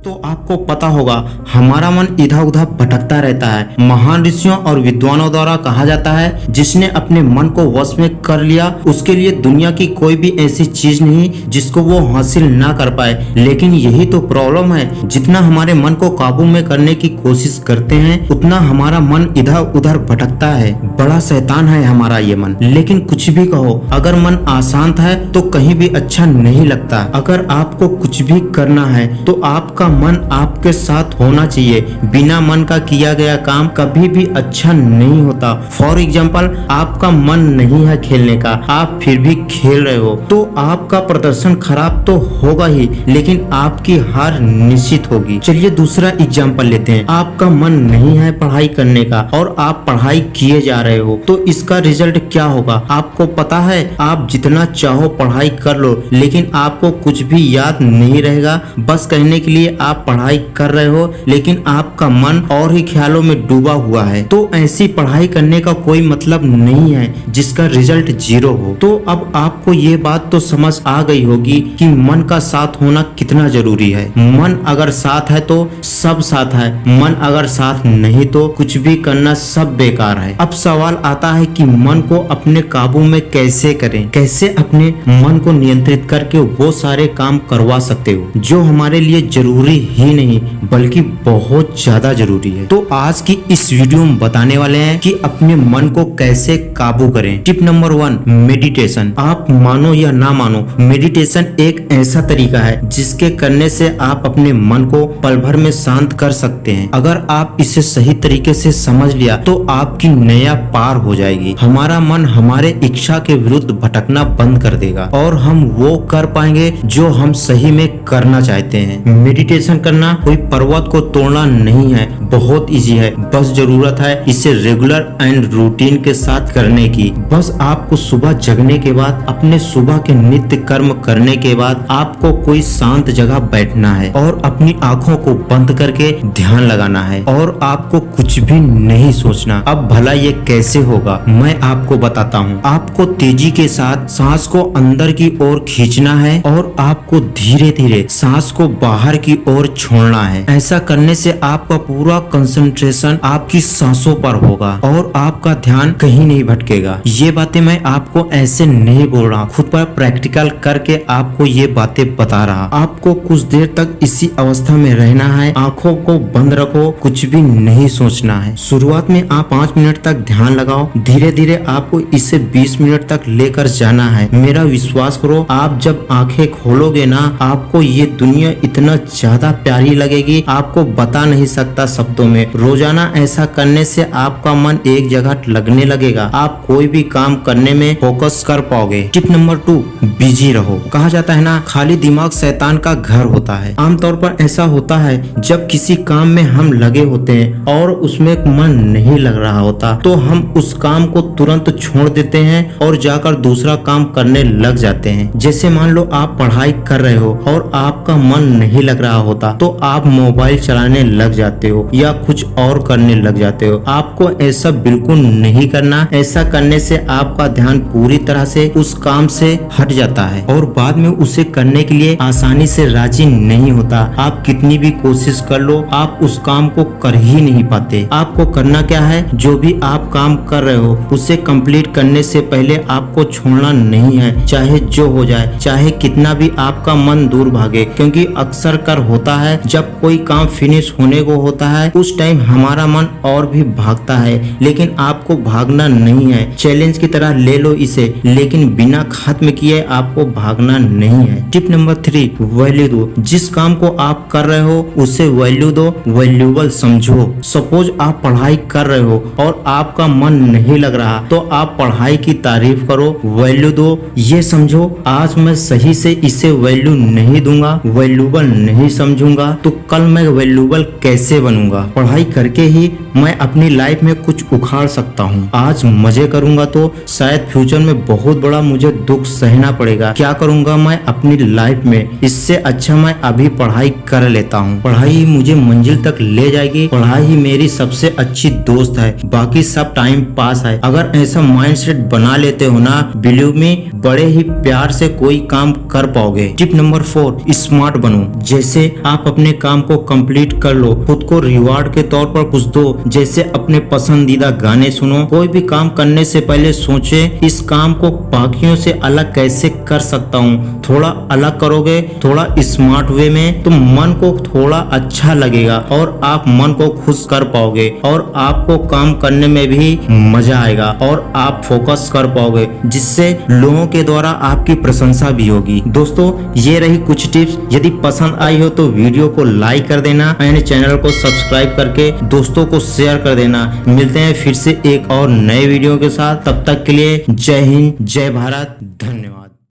तो आपको पता होगा हमारा मन इधर उधर भटकता रहता है। महान ऋषियों और विद्वानों द्वारा कहा जाता है जिसने अपने मन को वश में कर लिया उसके लिए दुनिया की कोई भी ऐसी चीज नहीं जिसको वो हासिल ना कर पाए। लेकिन यही तो प्रॉब्लम है, जितना हमारे मन को काबू में करने की कोशिश करते हैं उतना हमारा मन इधर उधर भटकता है। बड़ा शैतान है हमारा ये मन। लेकिन कुछ भी कहो, अगर मन अशांत है तो कहीं भी अच्छा नहीं लगता। अगर आपको कुछ भी करना है तो आपका मन आपके साथ होना चाहिए। बिना मन का किया गया काम कभी भी अच्छा नहीं होता। फॉर एग्जाम्पल, आपका मन नहीं है खेलने का, आप फिर भी खेल रहे हो तो आपका प्रदर्शन खराब तो होगा ही, लेकिन आपकी हार निश्चित होगी। चलिए दूसरा एग्जाम्पल लेते हैं। आपका मन नहीं है पढ़ाई करने का और आप पढ़ाई किए जा रहे हो तो इसका रिजल्ट क्या होगा आपको पता है। आप जितना चाहो पढ़ाई कर लो लेकिन आपको कुछ भी याद नहीं रहेगा। बस कहने के लिए आप पढ़ाई कर रहे हो लेकिन आपका मन और ही ख्यालों में डूबा हुआ है। तो ऐसी पढ़ाई करने का कोई मतलब नहीं है जिसका रिजल्ट जीरो हो। तो अब आपको ये बात तो समझ आ गई होगी कि मन का साथ होना कितना जरूरी है। मन अगर साथ है तो सब साथ है, मन अगर साथ नहीं तो कुछ भी करना सब बेकार है। अब सवाल आता है कि मन को अपने काबू में कैसे करें, कैसे अपने मन को नियंत्रित करके वो सारे काम करवा सकते हो जो हमारे लिए जरूरी ही नहीं बल्कि बहुत ज्यादा जरूरी है। तो आज की इस वीडियो में बताने वाले हैं कि अपने मन को कैसे काबू करें। Tip number 1, meditation. आप मानो या ना मानो, मेडिटेशन एक ऐसा तरीका है जिसके करने से आप अपने मन को पल भर में शांत कर सकते हैं। अगर आप इसे सही तरीके से समझ लिया तो आपकी नया पार हो जाएगी। हमारा मन हमारे इच्छा के विरुद्ध भटकना बंद कर देगा और हम वो कर पाएंगे जो हम सही में करना चाहते हैं। मेडिटेशन करना कोई पर्वत को तोड़ना नहीं है, बहुत इजी है। बस जरूरत है इसे रेगुलर एंड रूटीन के साथ करने की। बस आपको सुबह जगने के बाद, अपने सुबह के नित्य कर्म करने के बाद आपको कोई शांत जगह बैठना है और अपनी आंखों को बंद करके ध्यान लगाना है और आपको कुछ भी नहीं सोचना। अब भला ये कैसे होगा मैं आपको बताता हूँ। आपको तेजी के साथ सांस को अंदर की ओर खींचना है और आपको धीरे धीरे सांस को बाहर की ओर छोड़ना है। ऐसा करने से आपका पूरा कंसंट्रेशन आपकी सांसों पर होगा और आपका ध्यान कहीं नहीं भटकेगा। ये बातें मैं आपको ऐसे नहीं बोल रहा, खुद पर प्रैक्टिकल करके आपको ये बातें बता रहा। आपको कुछ देर तक इसी अवस्था में रहना है। आंखों को बंद रखो, कुछ भी नहीं सोचना है। शुरुआत में आप 5 मिनट तक ध्यान लगाओ, धीरे धीरे आपको इसे 20 मिनट तक लेकर जाना है। मेरा विश्वास करो, आप जब आंखें खोलोगे ना आपको ये दुनिया इतना ज्यादा प्यारी लगेगी, आपको बता नहीं सकता शब्दों में। रोजाना ऐसा करने से आपका मन एक जगह लगने लगेगा, आप कोई भी काम करने में फोकस कर पाओगे। टिप नंबर 2, बिजी रहो। कहा जाता है ना, खाली दिमाग शैतान का घर होता है। आमतौर पर ऐसा होता है जब किसी काम में हम लगे होते हैं और उसमें मन नहीं लग रहा होता तो हम उस काम को तुरंत छोड़ देते हैं और जाकर दूसरा काम करने लग जाते हैं। जैसे मान लो आप पढ़ाई कर रहे हो और आपका मन नहीं लग रहा होता तो आप मोबाइल चलाने लग जाते हो या कुछ और करने लग जाते हो। आपको ऐसा बिल्कुल नहीं करना। ऐसा करने से आपका ध्यान पूरी तरह से उस काम से हट जाता है और बाद में उसे करने के लिए आसानी से राजी नहीं होता। आप कितनी भी कोशिश कर लो आप उस काम को कर ही नहीं पाते। आपको करना क्या है, जो भी आप काम कर रहे हो उसे कंप्लीट करने से पहले आपको छोड़ना नहीं है, चाहे जो हो जाए, चाहे कितना भी आपका मन दूर भागे। क्योंकि अक्सर कर होता है जब कोई काम फिनिश होने को होता है उस टाइम हमारा मन और भी भागता है, लेकिन आपको भागना नहीं है। चैलेंज की तरह ले लो इसे, लेकिन बिना खत्म किए आपको भागना नहीं है। टिप नंबर 3, वैल्यू दो। जिस काम को आप कर रहे हो उसे वैल्यू दो, वैल्यूबल समझो। सपोज आप पढ़ाई कर रहे हो और आपका मन नहीं लग रहा तो आप पढ़ाई की तारीफ करो, वैल्यू दो। ये समझो आज मैं सही से इसे वैल्यू नहीं दूंगा, वैल्यूबल नहीं समझूंगा तो कल मैं वैल्यूबल कैसे बनूंगा। पढ़ाई करके ही मैं अपनी लाइफ में कुछ उखाड़ सकता हूँ। आज मजे करूंगा तो शायद फ्यूचर में बहुत बड़ा मुझे दुख सहना पड़ेगा। क्या करूंगा मैं अपनी लाइफ में, इससे अच्छा मैं अभी पढ़ाई कर लेता हूँ। पढ़ाई मुझे मंजिल तक ले जाएगी, पढ़ाई ही मेरी सबसे अच्छी दोस्त है, बाकी सब टाइम पास है। अगर ऐसा माइंडसेट बना लेते हो ना, बिलीव मी, बड़े ही प्यार से कोई काम कर पाओगे। टिप नंबर 4, स्मार्ट बनो। जैसे आप अपने काम को कंप्लीट कर लो। खुद को रिवार्ड के तौर पर कुछ दो, जैसे अपने पसंदीदा गाने सुनो। कोई भी काम करने से पहले सोचे इस काम को बाकियों से अलग कैसे कर सकता हूँ। थोड़ा अलग करोगे, थोड़ा स्मार्ट वे में, तो मन को थोड़ा अच्छा लगेगा और आप मन को खुश कर पाओगे और आपको काम करने में भी मजा आएगा और आप फोकस कर पाओगे, जिससे लोगों के द्वारा आपकी प्रशंसा भी होगी। दोस्तों, ये रही कुछ टिप्स। यदि पसंद आई हो तो वीडियो को लाइक कर देना एंड चैनल को सब्सक्राइब करके दोस्तों को शेयर कर देना। मिलते हैं फिर से एक और नए वीडियो के साथ। तब तक के लिए जय हिंद, जय भारत।